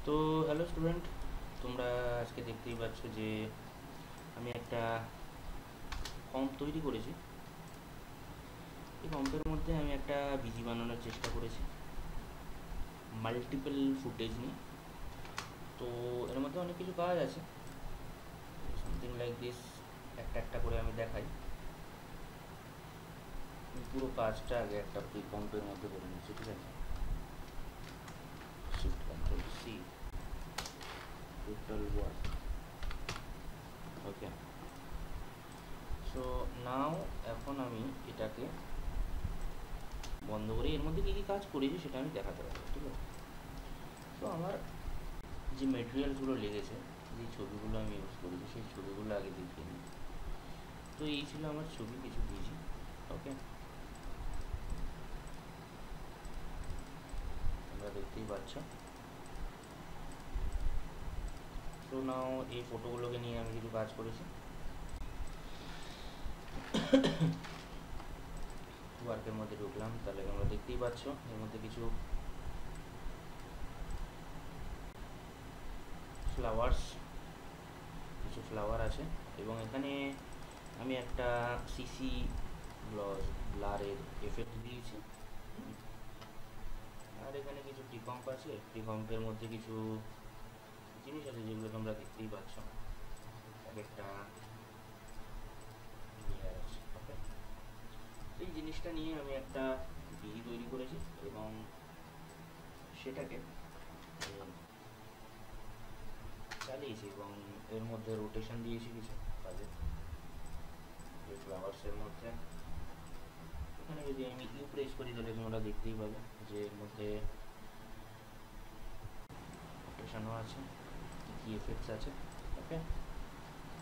তো hello student, তোমরা আজকে দেখতেই পাচ্ছ যে আমি একটা ফর্ম তৈরি করেছি। এই ফর্মটার মধ্যে আমি একটা বিজি বানানোর চেষ্টা করেছি মাল্টিপল ফুটেজ নিয়ে। তো এর মধ্যে অনেক কিছু কাজ আছে, সামথিং লাইক দিস। একটা একটা করে আমি দেখাই। আমি পুরো কাজটা আগে একটা ফর্মের মধ্যে করে নিচ্ছি, ঠিক আছে? Shift control C, total work. Okay, so now এখন আমি এটাকে বন্ধ করে এর মধ্যে কী কী কাজ করেছি সেটা আমি দেখাতে পারবো, ঠিক আছে? তো আমার যে মেটেরিয়ালসগুলো লেগেছে, যে ছবিগুলো আমি ইউজ করেছি সেই ছবিগুলো আগে দেখিয়ে নিই। তো এই ছিল আমার ছবি, কিছু দিয়েছি। ওকে, তোমরা দেখতেই পাচ্ছ। তো নাও এই ফটোগুলোকে নিয়ে আমি কিছু কাজ করেছি। ওয়ার্কের মধ্যে ঢুকলাম, তাহলে তোমরা দেখতেই পাচ্ছ এর মধ্যে কিছু ফ্লাওয়ার আছে, এবং এখানে আমি একটা সিসি ব্লারের এফেক্ট দিয়েছি। আর এখানে কিছু প্রিকম্প আছে, প্রিকম্পের মধ্যে কিছু জিনিস আছে যেগুলো তোমরা দেখতেই পাচ্ছ, এক একটা লেয়ার আছে। ওকে, এই জিনিসটা নিয়ে আমি একটা বিজি তৈরি করেছি এবং সেটাকে চালিয়েছি, এবং এর মধ্যে রোটেশন দিয়েছি কিছু কাজে। এই ফ্লাওয়ার্সের মধ্যে এখানে যদি আমি ইউ প্রেস করি তাহলে তোমরা দেখতেই পাবে যে এর মধ্যে রোটেশনও আছে, কী কী এফেক্টস আছে। ওকে,